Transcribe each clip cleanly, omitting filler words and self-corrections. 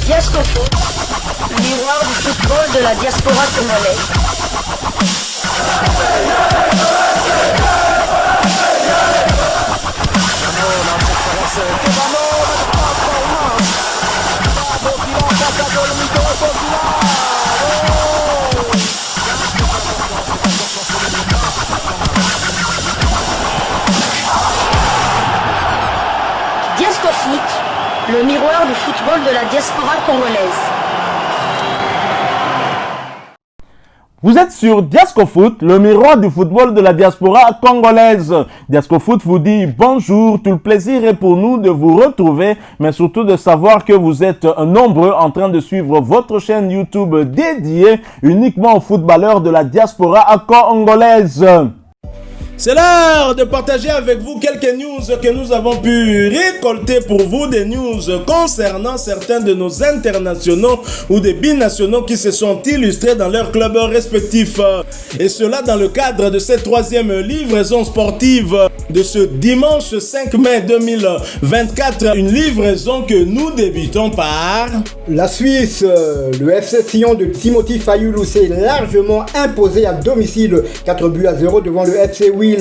Diasco Foot, miroir du football de la diaspora congolaise. Diasco Foot, le miroir du football de la diaspora congolaise. Vous êtes sur Diasco Foot, le miroir du football de la diaspora congolaise. Diasco Foot vous dit bonjour, tout le plaisir est pour nous de vous retrouver, mais surtout de savoir que vous êtes nombreux en train de suivre votre chaîne YouTube dédiée uniquement aux footballeurs de la diaspora congolaise. C'est l'heure de partager avec vous quelques news que nous avons pu récolter pour vous, des news concernant certains de nos internationaux ou des binationaux qui se sont illustrés dans leurs clubs respectifs. Et cela dans le cadre de cette troisième livraison sportive de ce dimanche 5 mai 2024. Une livraison que nous débutons par... La Suisse, le FC Sion de Timothy Fayulu s'est largement imposé à domicile 4-0 devant le FC Will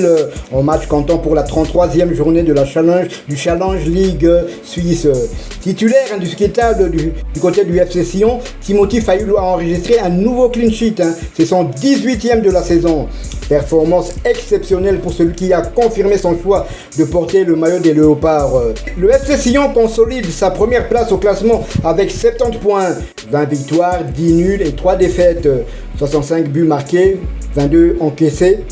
en match comptant pour la 33e journée de la Challenge League suisse. Titulaire indiscutable du côté du FC Sion, Timothy Fayulu a enregistré un nouveau clean sheet. C'est son 18e de la saison. Performance exceptionnelle pour celui qui a confirmé son choix de porter le maillot des Léopards. Le FC Sion consolide sa première place au classement avec 70 points, 20 victoires, 10 nuls et 3 défaites, 65 buts marqués, 22 encaissés.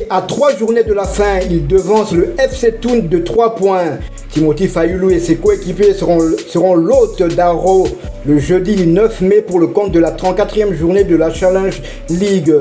À 3 journées de la fin, il devance le FC Thun de 3 points. Timothy Fayulu et ses coéquipiers seront l'hôte d'Aro le jeudi 9 mai pour le compte de la 34e journée de la Challenge League.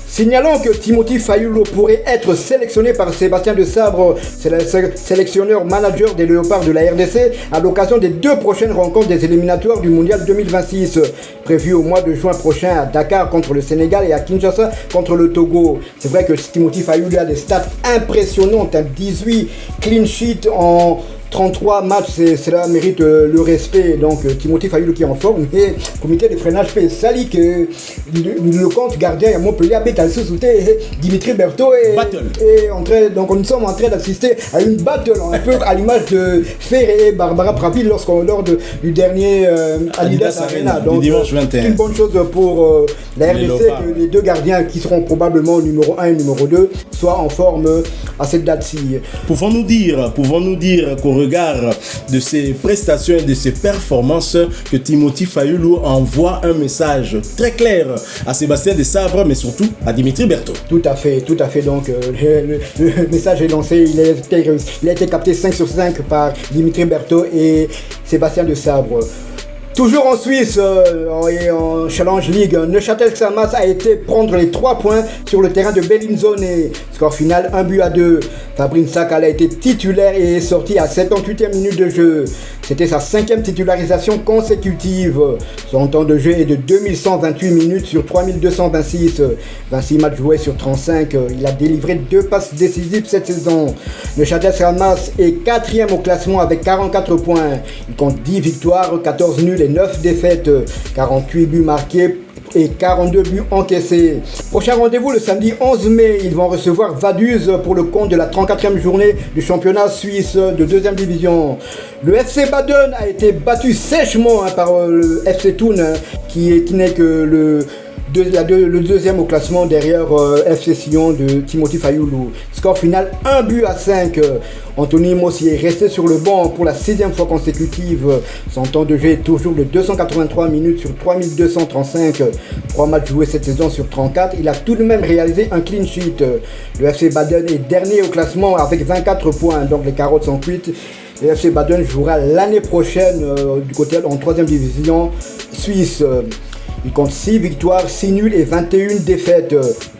Signalons que Timothy Fayulu pourrait être sélectionné par Sébastien de Sabre, c'est le sélectionneur manager des Léopards de la RDC, à l'occasion des 2 prochaines rencontres des éliminatoires du Mondial 2026, prévues au mois de juin prochain à Dakar contre le Sénégal et à Kinshasa contre le Togo. C'est vrai que Timothy Fayulu a des stats impressionnantes, 18 clean sheets en 33 matchs, cela mérite le respect. Donc Timothy Fayulu qui est en forme, et le comité de freinage fait sali que le compte gardien à Montpellier a sous-souté Dimitri Berthaud donc nous sommes en train d'assister à une battle un peu à l'image de Ferré et Barbara Pravi lors du dernier Adidas Arena. Donc dimanche 21. C'est une bonne chose pour la RDC que les 2 gardiens qui seront probablement numéro 1 et numéro 2 soient en forme à cette date-ci. Pouvons-nous dire qu'au regard de ses prestations et de ses performances, que Timothy Fayulu envoie un message très clair à Sébastien de Sabre, mais surtout à Dimitri Berthaud. Tout à fait. Donc le message est lancé, il a été capté 5 sur 5 par Dimitri Berthaud et Sébastien de Sabre. Toujours en Suisse et en Challenge League, Neuchâtel Xamax a été prendre les 3 points sur le terrain de Bellinzone. Score final 1-2. Fabrice Sakala a été titulaire et est sorti à 78e minute de jeu. C'était sa 5e titularisation consécutive. Son temps de jeu est de 2128 minutes sur 3226. 26 matchs joués sur 35. Il a délivré 2 passes décisives cette saison. Neuchâtel Xamax est 4e au classement avec 44 points. Il compte 10 victoires, 14 nuls et 9 défaites, 48 buts marqués et 42 buts encaissés. Prochain rendez-vous le samedi 11 mai, ils vont recevoir Vaduz pour le compte de la 34e journée du championnat suisse de 2e division. Le FC Baden a été battu sèchement par le FC Thun qui n'est que le 2e au classement derrière FC Sion de Timothy Fayulu. Score final 1-5. Anthony Mossi est resté sur le banc pour la 6e fois consécutive. Son temps de jeu est toujours de 283 minutes sur 3235. 3 matchs joués cette saison sur 34. Il a tout de même réalisé un clean sheet. Le FC Baden est dernier au classement avec 24 points. Donc les carottes sont cuites. Le FC Baden jouera l'année prochaine du côté en 3e division suisse. Il compte 6 victoires, 6 nuls et 21 défaites.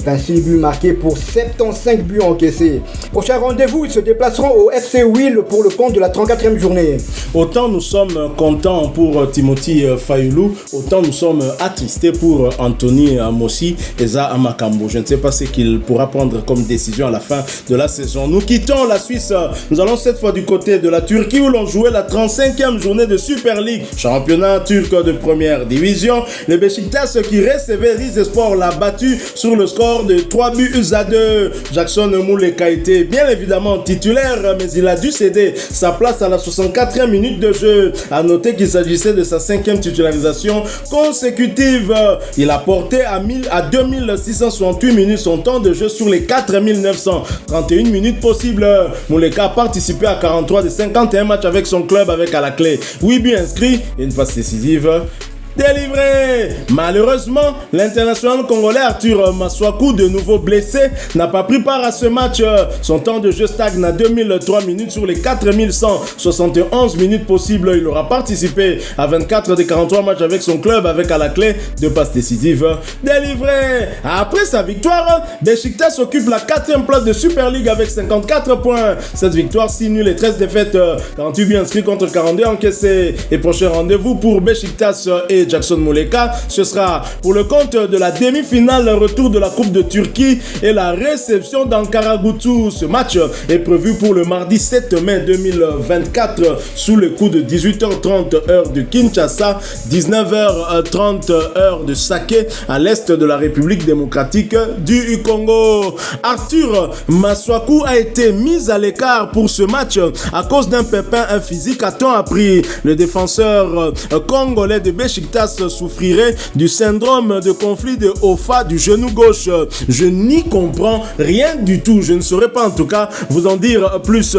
26 buts marqués pour 75 buts encaissés. Prochain rendez-vous, ils se déplaceront au FC Will pour le compte de la 34e journée. Autant nous sommes contents pour Timothy Fayulu, autant nous sommes attristés pour Anthony Mossi et Za Amakambo. Je ne sais pas ce qu'il pourra prendre comme décision à la fin de la saison. Nous quittons la Suisse. Nous allons cette fois du côté de la Turquie où l'on jouait la 35e journée de Super League, championnat turc de première division. Le Beşiktaş qui recevait Rizespor l'a battu sur le score de 3 buts à 2. Jackson Muleka était bien évidemment titulaire, mais il a dû céder sa place à la 64e minute de jeu. A noter qu'il s'agissait de sa 5e titularisation consécutive. Il a porté à 2668 minutes son temps de jeu sur les 4931 minutes possibles. Muleka a participé à 43 des 51 matchs avec son club avec à la clé 8 buts inscrits et une passe décisive délivré. Malheureusement, l'international congolais Arthur Masuaku, de nouveau blessé, n'a pas pris part à ce match. Son temps de jeu stagne à 2003 minutes sur les 4171 minutes possibles. Il aura participé à 24 des 43 matchs avec son club avec à la clé 2 passes décisives délivrées. Après sa victoire, Beşiktaş occupe la 4e place de Super League avec 54 points. Cette victoire, 6 nuls et 13 défaites, 48 buts inscrits contre 42 encaissés. Et prochain rendez-vous pour Beşiktaş et Jackson Muleka, ce sera pour le compte de la demi-finale, le retour de la Coupe de Turquie et la réception d'Ankara-Gucci. Ce match est prévu pour le mardi 7 mai 2024 sous le coup de 18h30 heure de Kinshasa, 19h30 heure de Saké à l'est de la République démocratique du Congo. Arthur Masuaku a été mis à l'écart pour ce match à cause d'un pépin physique, a-t-on appris. Le défenseur congolais de Beşiktaş souffrirait du syndrome de conflit de Ofa du genou gauche. Je n'y comprends rien du tout. Je ne saurais pas en tout cas vous en dire plus.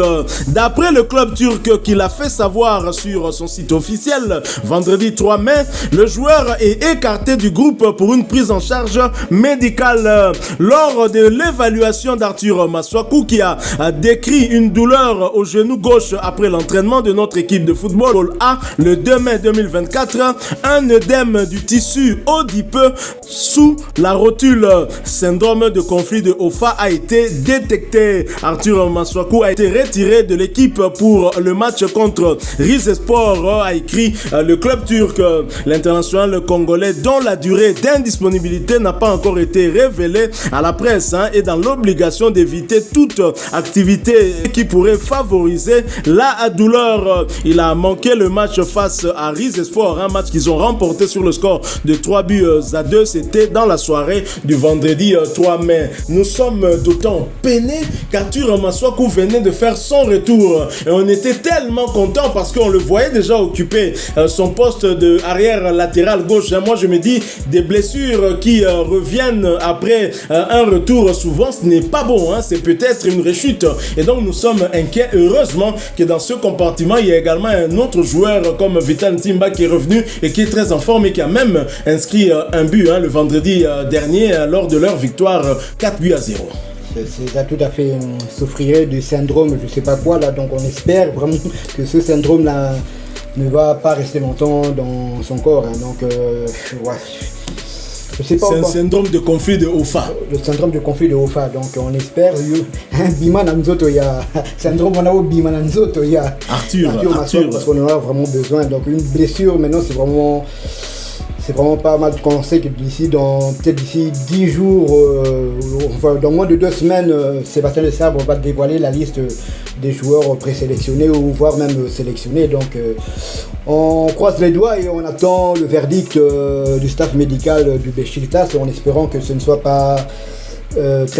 D'après le club turc qui l'a fait savoir sur son site officiel, vendredi 3 mai, le joueur est écarté du groupe pour une prise en charge médicale. Lors de l'évaluation d'Arthur Masuaku qui a décrit une douleur au genou gauche après l'entraînement de notre équipe de football A le 2 mai 2024, un œdème du tissu adipeux sous la rotule. Syndrome de conflit de Ofa a été détecté. Arthur Masuaku a été retiré de l'équipe pour le match contre Rizespor, a écrit le club turc. L'international congolais, dont la durée d'indisponibilité n'a pas encore été révélée à la presse, est dans l'obligation d'éviter toute activité qui pourrait favoriser la douleur. Il a manqué le match face à Rizespor, un match qu'ils ont remporté sur le score de 3 buts à 2. C'était dans la soirée du vendredi 3 mai. Nous sommes d'autant peinés qu'Arthur Masuaku venait de faire son retour et on était tellement contents parce qu'on le voyait déjà occuper son poste de arrière latéral gauche. Moi je me dis, des blessures qui reviennent après un retour, souvent ce n'est pas bon, c'est peut-être une rechute et donc nous sommes inquiets. Heureusement que dans ce compartiment il y a également un autre joueur comme Vital Ntimba qui est revenu et qui est très en forme et qui a même inscrit un but le vendredi dernier lors de leur victoire 4 buts à 0. C'est tout à fait souffrirait du syndrome, je sais pas quoi là, donc on espère vraiment que ce syndrome là ne va pas rester longtemps dans son corps. Donc ouais. C'est un syndrome de conflit de Ofa. Le syndrome de conflit de Ofa, donc on espère Bima Nanzoto, il y a syndrome on a au Bima Nanzoto, il y a Arthur. Parce qu'on en a vraiment besoin. Donc une blessure maintenant c'est vraiment pas mal. On sait que peut-être d'ici 10 jours, enfin dans moins de 2 semaines, Sébastien Desabre va dévoiler la liste des joueurs présélectionnés ou voire même sélectionnés. Donc on croise les doigts et on attend le verdict du staff médical du Beşiktaş en espérant que ce ne soit pas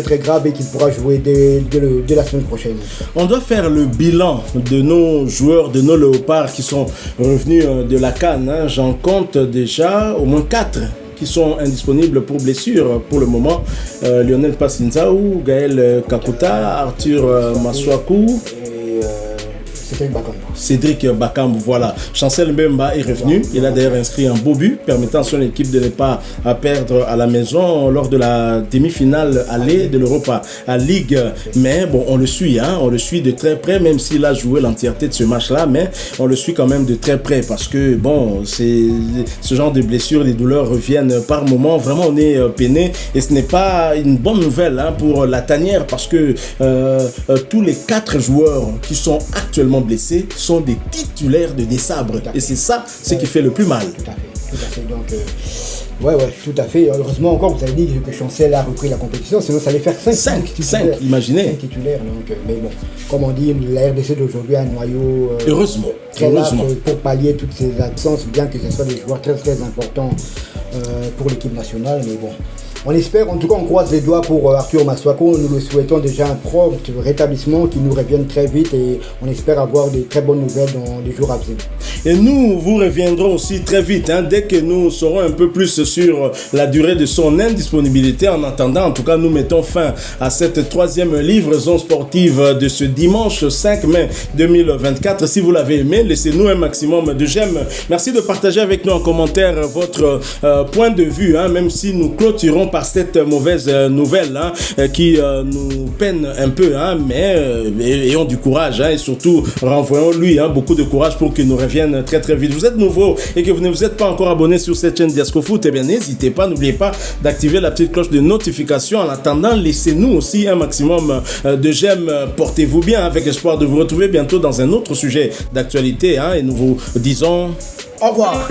très grave et qu'il pourra jouer dès la semaine prochaine. On doit faire le bilan de nos joueurs, de nos léopards qui sont revenus de la CAN. J'en compte déjà au moins 4 qui sont indisponibles pour blessure pour le moment. Lionel Passinzaou, Gaël Kakuta, Arthur Masuaku. Cédric Bakambu, voilà. Chancel Mbemba est revenu. Il a d'ailleurs inscrit un beau but permettant à son équipe de ne pas perdre à la maison lors de la demi-finale aller de l'Europa League. Mais bon, on le suit de très près, même s'il a joué l'entièreté de ce match-là, mais on le suit quand même de très près parce que bon, c'est ce genre de blessures, les douleurs reviennent par moment. Vraiment, on est peiné et ce n'est pas une bonne nouvelle pour la tanière parce que tous les 4 joueurs qui sont actuellement blessés sont des titulaires de Dessabre et c'est ça ce qui fait le plus mal. Tout à fait. Donc, ouais, tout à fait. Heureusement encore, vous avez dit que Chancel a repris la compétition, sinon ça allait faire 5 imaginez. 5 titulaires. Donc, mais bon, comme on dit, la RDC d'aujourd'hui a un noyau heureusement très large pour pallier toutes ces absences, bien que ce soit des joueurs très très importants pour l'équipe nationale. Mais bon, on espère, en tout cas on croise les doigts pour Arthur Masuako. Nous le souhaitons déjà un prompt rétablissement, qu'il nous revienne très vite et on espère avoir des très bonnes nouvelles dans les jours à venir. Et nous vous reviendrons aussi très vite dès que nous saurons un peu plus sur la durée de son indisponibilité. En attendant, en tout cas, nous mettons fin à cette 3e livraison sportive de ce dimanche 5 mai 2024. Si vous l'avez aimé, laissez-nous un maximum de j'aime. Merci de partager avec nous en commentaire votre point de vue, même si nous clôturons par cette mauvaise nouvelle qui nous peine un peu, mais ayons du courage et surtout renvoyons-lui beaucoup de courage pour qu'il nous revienne très très vite. Vous êtes nouveau et que vous ne vous êtes pas encore abonné sur cette chaîne Diasco Foot, eh bien n'hésitez pas, n'oubliez pas d'activer la petite cloche de notification. En attendant, laissez-nous aussi un maximum de j'aime. Portez-vous bien, avec espoir de vous retrouver bientôt dans un autre sujet d'actualité et nous vous disons au revoir.